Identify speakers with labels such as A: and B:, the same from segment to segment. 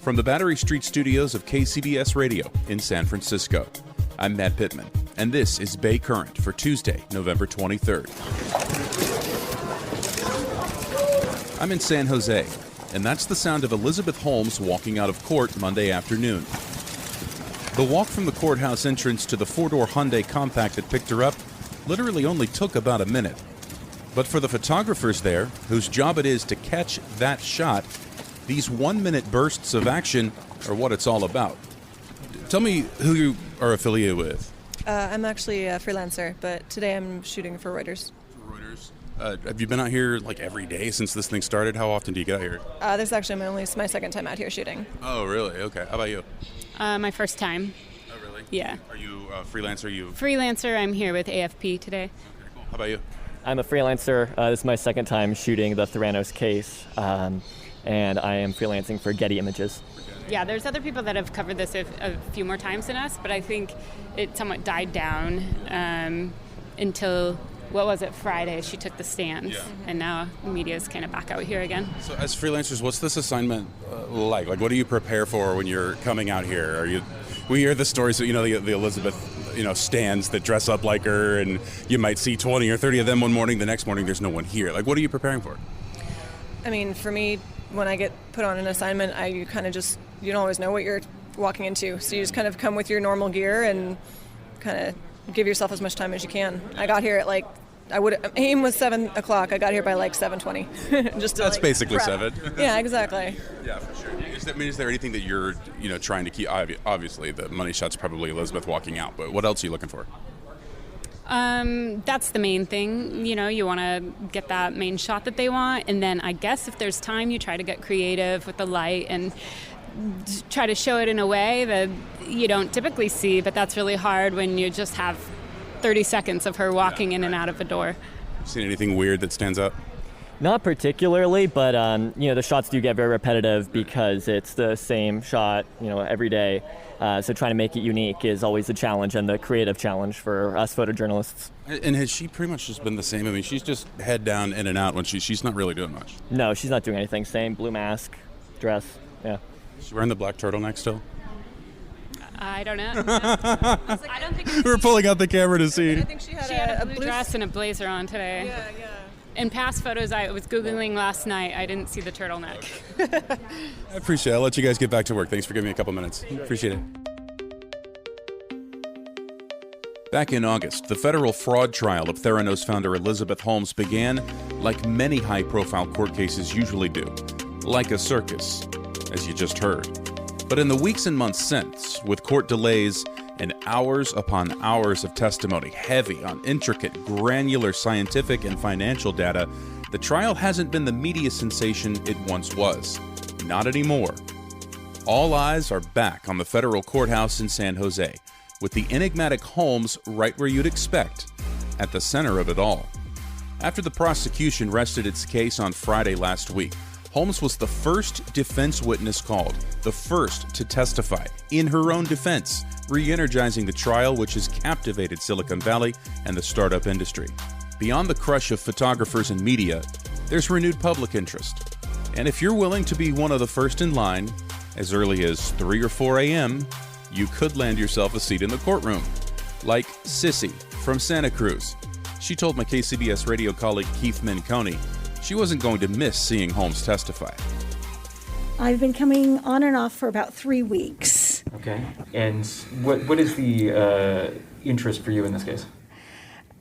A: From the Battery Street studios of KCBS Radio in San Francisco, I'm Matt Pitman, and this is Bay Current for Tuesday, November 23rd. I'm in San Jose, and that's the sound of Elizabeth Holmes walking out of court Monday afternoon. The walk from the courthouse entrance to the four-door Hyundai compact that picked her up literally only took about a minute. But for the photographers there, whose job it is to catch that shot, these one-minute bursts of action are what it's all about. Tell me who you are affiliated with.
B: I'm actually a freelancer, but today I'm shooting for Reuters.
A: Have you been out here like every day since this thing started? How often do you get out here?
B: This is actually my second time out here shooting.
A: Oh, really? Okay. How about you?
C: My first time.
A: Oh, really?
C: Yeah.
A: Are you a freelancer?
C: Freelancer. I'm here with AFP today.
A: Okay, cool. How about you?
D: I'm a freelancer. This is my second time shooting the Theranos case, and I am freelancing for Getty Images.
C: Yeah, there's other people that have covered this a few more times than us, but I think it somewhat died down until, what was it, Friday, she took the stand. Yeah. And now the media is kind of back out here again.
A: So as freelancers, what's this assignment like? Like, what do you prepare for when you're coming out here? We hear the stories, the Elizabeth, stands that dress up like her, and you might see 20 or 30 of them one morning. The next morning, there's no one here. Like, what are you preparing for?
B: I mean, for me, when I get put on an assignment, you don't always know what you're walking into. So you just kind of come with your normal gear and kind of give yourself as much time as you can. I got here at aim was 7 o'clock. I got here by 7:20.
A: That's basically
B: prep.
A: 7.
B: Yeah, exactly.
A: Yeah, for sure. Is there anything that you're, trying to keep? Obviously, the money shot's probably Elizabeth walking out, but what else are you looking for?
C: That's the main thing. You want to get that main shot that they want, and then I guess if there's time, you try to get creative with the light and try to show it in a way that you don't typically see, but that's really hard when you just have 30 seconds of her walking in and out of a door.
A: Seen anything weird that stands out?
D: Not particularly, but the shots do get very repetitive because it's the same shot, every day. So trying to make it unique is always a challenge, and the creative challenge for us photojournalists.
A: And has she pretty much just been the same? I mean, she's just head down, in and out when she's not really doing much.
D: No, she's not doing anything. Same blue mask, dress, yeah.
A: Is she wearing the black turtleneck still?
C: I don't know. I don't think
A: we're pulling out the camera to see.
B: I think she had
C: a blue dress and a blazer on today.
B: Yeah.
C: In past photos I was Googling last night, I didn't see the turtleneck.
A: I appreciate it. I'll let you guys get back to work. Thanks for giving me a couple minutes. Appreciate it. Back in August, the federal fraud trial of Theranos founder Elizabeth Holmes began like many high-profile court cases usually do, like a circus, as you just heard. But in the weeks and months since, with court delays and hours upon hours of testimony, heavy on intricate, granular scientific and financial data, the trial hasn't been the media sensation it once was. Not anymore. All eyes are back on the federal courthouse in San Jose, with the enigmatic Holmes right where you'd expect, at the center of it all. After the prosecution rested its case on Friday last week, Holmes was the first defense witness called, the first to testify in her own defense, re-energizing the trial which has captivated Silicon Valley and the startup industry. Beyond the crush of photographers and media, there's renewed public interest. And if you're willing to be one of the first in line, as early as 3 or 4 a.m., you could land yourself a seat in the courtroom. Like Sissy from Santa Cruz. She told my KCBS radio colleague Keith Menconi she wasn't going to miss seeing Holmes testify.
E: I've been coming on and off for about 3 weeks.
F: Okay. And what is the interest for you in this case?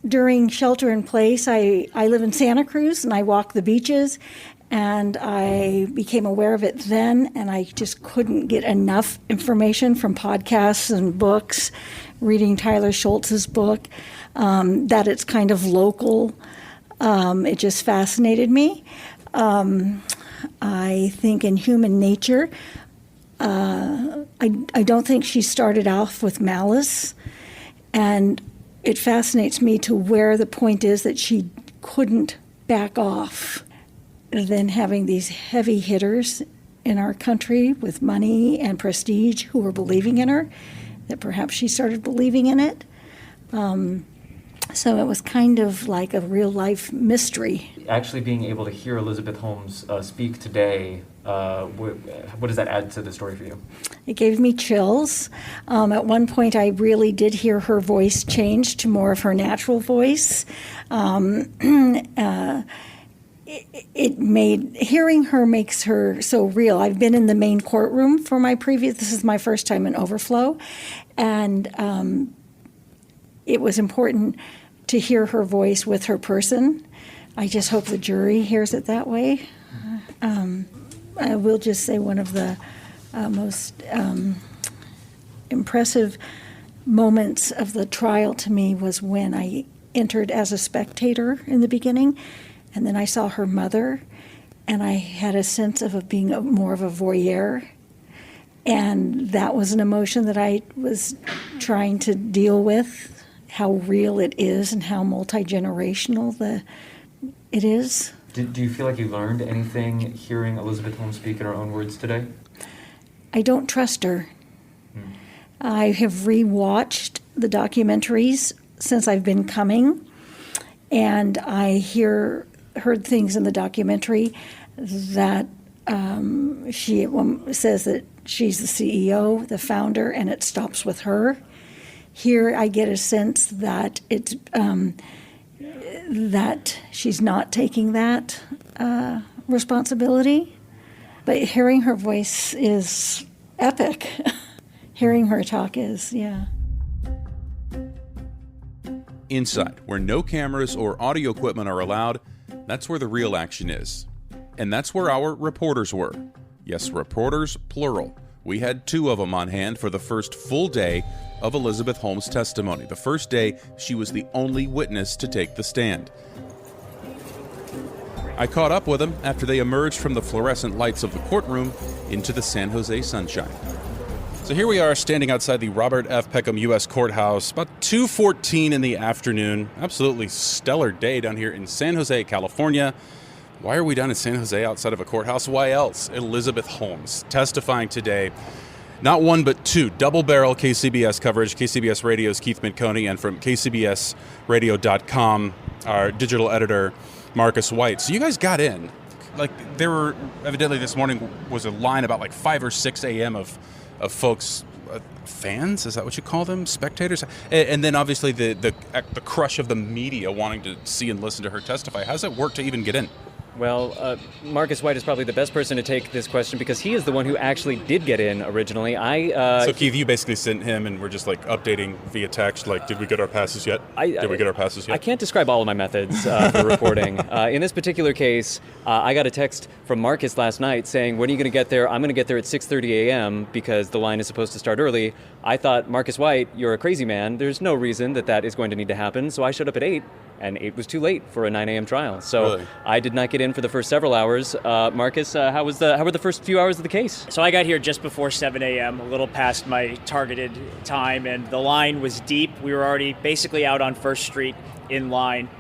E: During shelter in place, I live in Santa Cruz and I walk the beaches, and I became aware of it then, and I just couldn't get enough information from podcasts and books, reading Tyler Schultz's book, that it's kind of local. It just fascinated me. I think in human nature, I don't think she started off with malice, and it fascinates me to where the point is that she couldn't back off. Then having these heavy hitters in our country with money and prestige who were believing in her, that perhaps she started believing in it. So it was kind of like a real-life mystery.
F: Actually being able to hear Elizabeth Holmes speak today What does that add to the story for you?
E: It gave me chills. At one point, I really did hear her voice change to more of her natural voice. Hearing her makes her so real. I've been in the main courtroom for this is my first time in Overflow, and it was important to hear her voice with her person. I just hope the jury hears it that way. I will just say one of the most impressive moments of the trial to me was when I entered as a spectator in the beginning, and then I saw her mother, and I had a sense of being more of a voyeur, and that was an emotion that I was trying to deal with, how real it is and how multi-generational it is.
F: Do you feel like you learned anything hearing Elizabeth Holmes speak in her own words today?
E: I don't trust her. I have rewatched the documentaries since I've been coming, and I heard things in the documentary that she says that she's the CEO, the founder, and it stops with her. Here I get a sense that it's that she's not taking that responsibility. But hearing her voice is epic. Hearing her talk is, yeah.
A: Inside, where no cameras or audio equipment are allowed, that's where the real action is. And that's where our reporters were. Yes, reporters, plural. We had 2 of them on hand for the first full day of Elizabeth Holmes' testimony, the first day she was the only witness to take the stand. I caught up with them after they emerged from the fluorescent lights of the courtroom into the San Jose sunshine. So here we are standing outside the Robert F. Peckham U.S. Courthouse, about 2:14 in the afternoon. Absolutely stellar day down here in San Jose, California. Why are we down in San Jose outside of a courthouse? Why else? Elizabeth Holmes testifying today. Not one, but 2 double-barrel KCBS coverage. KCBS Radio's Keith Menconi, and from KCBSradio.com, our digital editor, Marcus White. So you guys got in. Like, there were, evidently this morning was a line about like 5 or 6 a.m. of folks, fans, is that what you call them? Spectators? And then obviously the crush of the media wanting to see and listen to her testify. How does it work to even get in?
G: Well, Marcus White is probably the best person to take this question because he is the one who actually did get in originally.
A: So Keith, you basically sent him and we're just like updating via text, like, did we get our passes yet? I
G: can't describe all of my methods for reporting. In this particular case, I got a text from Marcus last night saying, when are you going to get there? I'm going to get there at 6:30 a.m. because the line is supposed to start early. I thought, Marcus White, you're a crazy man. There's no reason that is going to need to happen. So I showed up at 8. And 8 was too late for a 9 a.m. trial. So
A: really?
G: I did not get in for the first several hours. Marcus, how were the first few hours of the case?
H: So I got here just before 7 a.m., a little past my targeted time, and the line was deep. We were already basically out on First Street in line.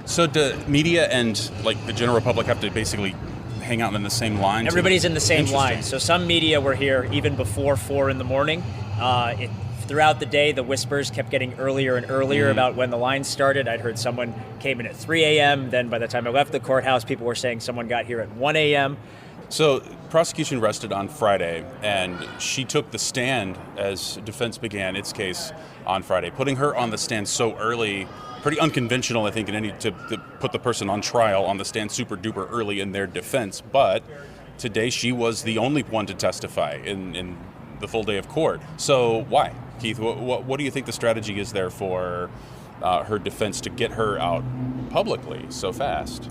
A: So do media and like the general public have to basically hang out in the same line?
H: Everybody's in the same line. So some media were here even before 4 in the morning. Throughout the day, the whispers kept getting earlier and earlier about when the line started. I'd heard someone came in at 3 a.m. Then by the time I left the courthouse, people were saying someone got here at 1 a.m.
A: So prosecution rested on Friday, and she took the stand as defense began its case on Friday. Putting her on the stand so early, pretty unconventional, I think, to put the person on trial on the stand super duper early in their defense. But today she was the only one to testify in the full day of court. So why? Keith, what do you think the strategy is there for her defense to get her out publicly so fast?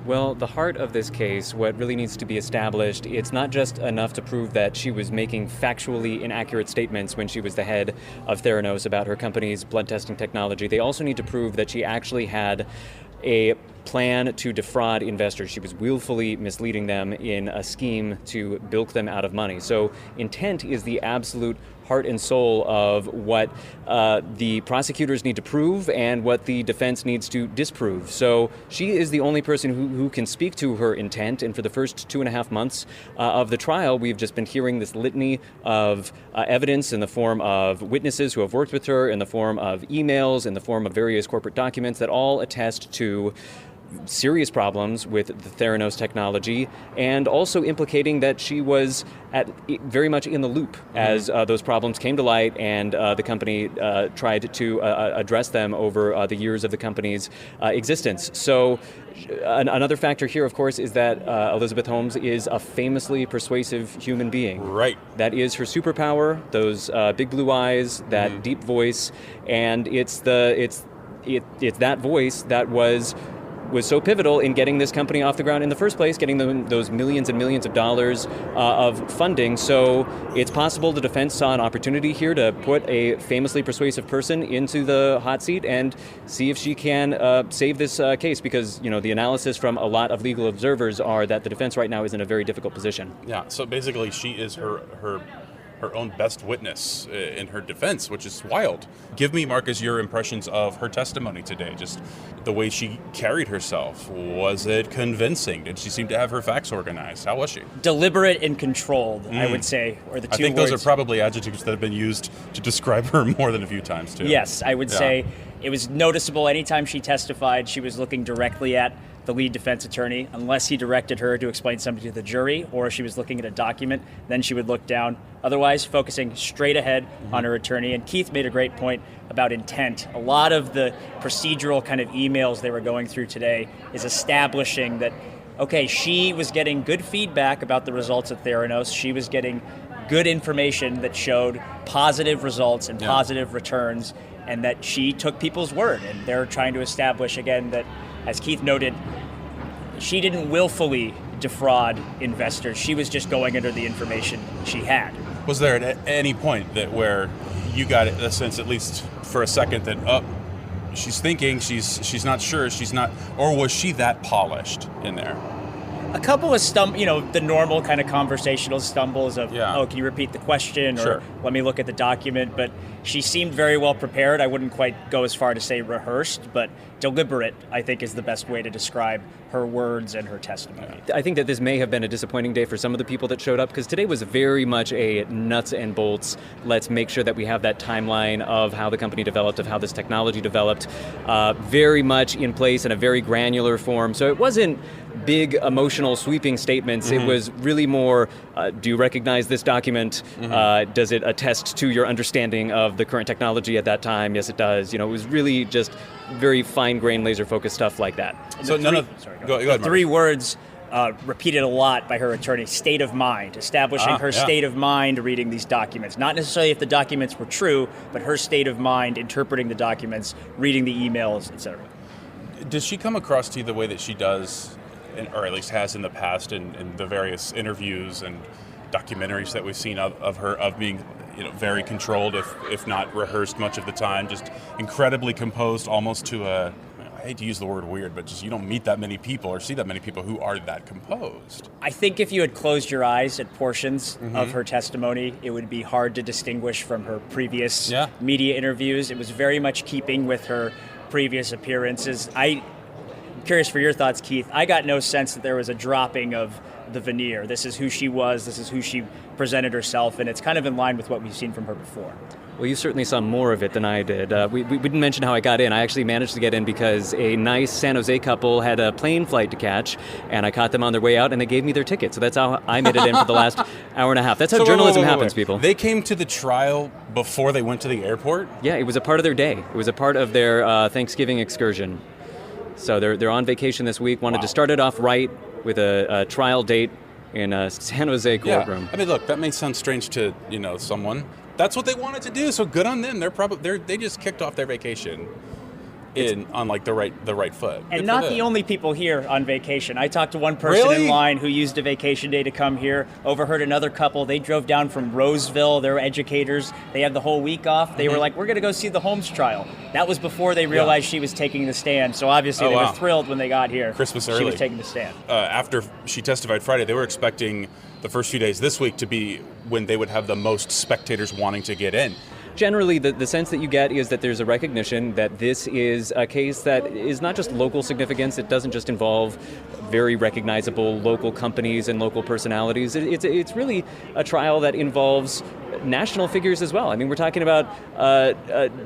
G: Well, the heart of this case, what really needs to be established, it's not just enough to prove that she was making factually inaccurate statements when she was the head of Theranos about her company's blood testing technology. They also need to prove that she actually had a plan to defraud investors. She was willfully misleading them in a scheme to bilk them out of money. So intent is the absolute heart and soul of what the prosecutors need to prove and what the defense needs to disprove. So she is the only person who can speak to her intent. And for the first 2.5 months of the trial, we've just been hearing this litany of evidence in the form of witnesses who have worked with her, in the form of emails, in the form of various corporate documents that all attest to serious problems with the Theranos technology, and also implicating that she was very much in the loop as those problems came to light, and the company tried to address them over the years of the company's existence. So another factor here, of course, is that Elizabeth Holmes is a famously persuasive human being.
A: Right.
G: That is her superpower, those big blue eyes, that deep voice, and it's that voice that was so pivotal in getting this company off the ground in the first place, getting them those millions and millions of dollars of funding. So it's possible the defense saw an opportunity here to put a famously persuasive person into the hot seat and see if she can save this case, because the analysis from a lot of legal observers are that the defense right now is in a very difficult position.
A: Yeah, so basically she is her own best witness in her defense, which is wild. Give me, Marcus, your impressions of her testimony today, just the way she carried herself. Was it convincing? Did she seem to have her facts organized? How was she?
H: Deliberate and controlled, I would say, are the two words.
A: I think those are probably adjectives that have been used to describe her more than a few times, too.
H: Yes, I would say it was noticeable anytime she testified, she was looking directly at the lead defense attorney, unless he directed her to explain something to the jury, or she was looking at a document, then she would look down. Otherwise, focusing straight ahead on her attorney. And Keith made a great point about intent. A lot of the procedural kind of emails they were going through today is establishing that, okay, she was getting good feedback about the results at Theranos. She was getting good information that showed positive results and positive returns, and that she took people's word. And they're trying to establish, again, that, as Keith noted, she didn't willfully defraud investors. She was just going under the information she had.
A: Was there at any point that where you got a sense, at least for a second, that she's thinking, she's not sure, she's not, or was she that polished in there?
H: A couple of the normal kind of conversational stumbles of, can you repeat the question? Or let me look at the document. But she seemed very well prepared. I wouldn't quite go as far to say rehearsed, but deliberate, I think, is the best way to describe her words and her testimony.
G: I think that this may have been a disappointing day for some of the people that showed up, because today was very much a nuts and bolts, let's make sure that we have that timeline of how the company developed, of how this technology developed, very much in place in a very granular form. So it wasn't big emotional sweeping statements. It was really more, do you recognize this document? Does it attest to your understanding of the current technology at that time? Yes, it does. It was really just very fine-grained, laser-focused stuff like that.
A: So go ahead,
H: three words repeated a lot by her attorney: state of mind, establishing her state of mind reading these documents. Not necessarily if the documents were true, but her state of mind interpreting the documents, reading the emails, etc.
A: Does she come across to you the way that she does, or at least has in the past in the various interviews and documentaries that we've seen of her, of being very controlled, if not rehearsed much of the time, just incredibly composed, almost to a, I hate to use the word weird, but just you don't meet that many people or see that many people who are that composed?
H: I think if you had closed your eyes at portions of her testimony, it would be hard to distinguish from her previous media interviews. It was very much keeping with her previous appearances. I'm curious for your thoughts, Keith. I got no sense that there was a dropping of the veneer. This is who she was, this is who she presented herself, and it's kind of in line with what we've seen from her before.
G: Well, you certainly saw more of it than I did. We didn't mention how I got in. I actually managed to get in because a nice San Jose couple had a plane flight to catch, and I caught them on their way out, and they gave me their ticket. So that's how I made it in for the last hour and a half. That's how journalism happens, people.
A: They came to the trial before they went to the airport?
G: Yeah, it was a part of their day. It was a part of their Thanksgiving excursion. So they're on vacation this week. Wanted to start it off right with a trial date in a San Jose courtroom.
A: Yeah. I mean, look, that may sound strange to someone. That's what they wanted to do. So good on them. They just kicked off their vacation on like the right foot.
H: And not the only people here on vacation. I talked to one person in line who used a vacation day to come here. Overheard another couple. They drove down from Roseville. They're educators. They had the whole week off. They were like, we're going to go see the Holmes trial. That was before they realized she was taking the stand. So obviously they were thrilled when they got here.
A: Christmas early.
H: She was taking the stand.
A: After she testified Friday, they were expecting the first few days this week to be when they would have the most spectators wanting to get in.
G: generally the sense that you get is that there's a recognition that this is a case that is not just local significance. It doesn't just involve very recognizable local companies and local personalities. It's really a trial that involves national figures as well. I mean, we're talking about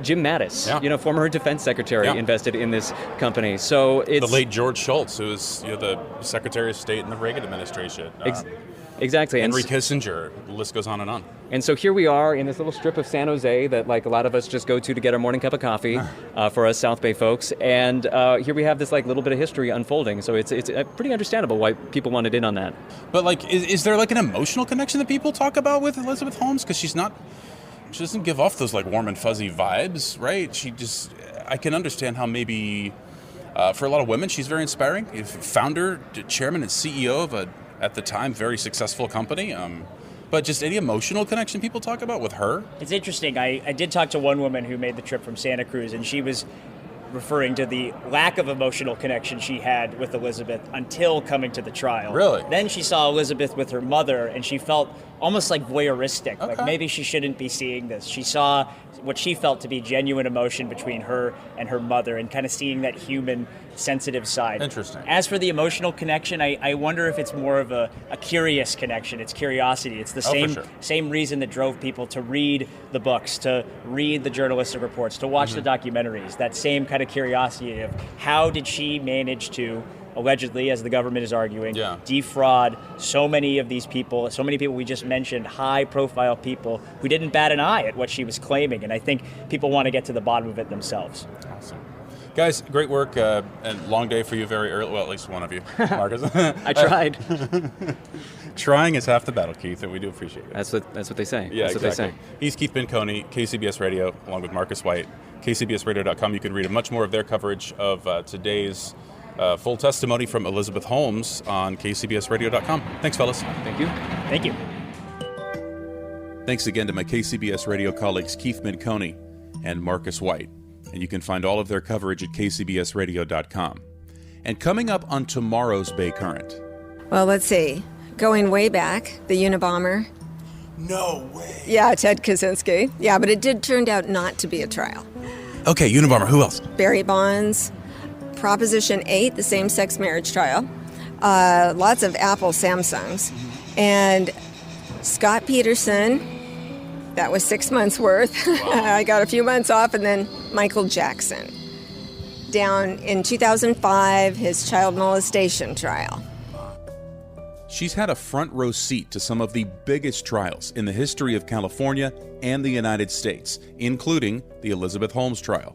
G: Jim Mattis, former defense secretary, invested in this company. So it's
A: the late George Shultz, who was the Secretary of State in the Reagan administration.
G: Exactly.
A: Henry Kissinger. The list goes on and on.
G: And so here we are in this little strip of San Jose that, like, a lot of us just go to get our morning cup of coffee for us South Bay folks. And here we have this little bit of history unfolding. So it's pretty understandable why people wanted in on that.
A: But is there an emotional connection that people talk about with Elizabeth Holmes? Because she doesn't give off those warm and fuzzy vibes, right? I can understand how maybe for a lot of women she's very inspiring. Founder, chairman, and CEO of at the time, very successful company. But just any emotional connection people talk about with her?
H: It's interesting. I did talk to one woman who made the trip from Santa Cruz, and she was referring to the lack of emotional connection she had with Elizabeth until coming to the trial.
A: Really?
H: Then she saw Elizabeth with her mother, and she felt almost voyeuristic,
A: Okay.
H: Maybe she shouldn't be seeing this. She saw what she felt to be genuine emotion between her and her mother, and kind of seeing that human, sensitive side.
A: Interesting.
H: As for the emotional connection, I wonder if it's more of a curious connection. It's curiosity. It's the same reason that drove people to read the books, to read the journalistic reports, to watch the documentaries. That same kind of curiosity of how did she manage to, allegedly, as the government is arguing, defraud so many of these people, so many people we just mentioned, high-profile people who didn't bat an eye at what she was claiming. And I think people want to get to the bottom of it themselves.
A: Awesome. Guys, great work, and long day for you very early. Well, at least one of you, Marcus.
G: I tried.
A: Trying is half the battle, Keith, and we do appreciate it.
G: That's what they say.
A: Yeah,
G: that's
A: exactly.
G: what they say.
A: He's Keith Menconi, KCBS Radio, along with Marcus White. KCBSradio.com. You can read much more of their coverage of today's full testimony from Elizabeth Holmes on KCBSradio.com. Thanks, fellas.
G: Thank you.
H: Thank you.
A: Thanks again to my KCBS Radio colleagues Keith Menconi and Marcus White. And you can find all of their coverage at KCBSradio.com. And coming up on tomorrow's Bay Current.
I: Well, let's see. Going way back, the Unabomber.
A: No way.
I: Yeah, Ted Kaczynski. Yeah, but it did turn out not to be a trial.
A: Okay, Unabomber, who else?
I: Barry Bonds, Proposition 8, the same-sex marriage trial, lots of Apple Samsungs, and Scott Peterson. That was 6 months worth. Wow. I got a few months off, and then Michael Jackson. Down in 2005, his child molestation trial.
A: She's had a front row seat to some of the biggest trials in the history of California and the United States, including the Elizabeth Holmes trial.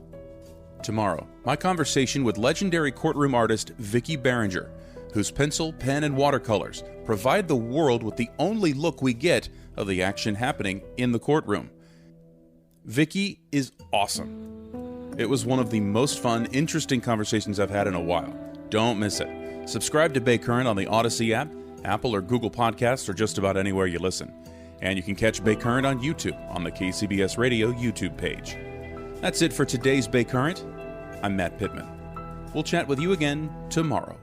A: Tomorrow, my conversation with legendary courtroom artist Vicki Barringer, whose pencil, pen, and watercolors provide the world with the only look we get of the action happening in the courtroom. Vicki is awesome. It was one of the most fun, interesting conversations I've had in a while. Don't miss it. Subscribe to Bay Current on the Odyssey app, Apple or Google Podcasts, or just about anywhere you listen. And you can catch Bay Current on YouTube on the KCBS Radio YouTube page. That's it for today's Bay Current. I'm Matt Pitman. We'll chat with you again tomorrow.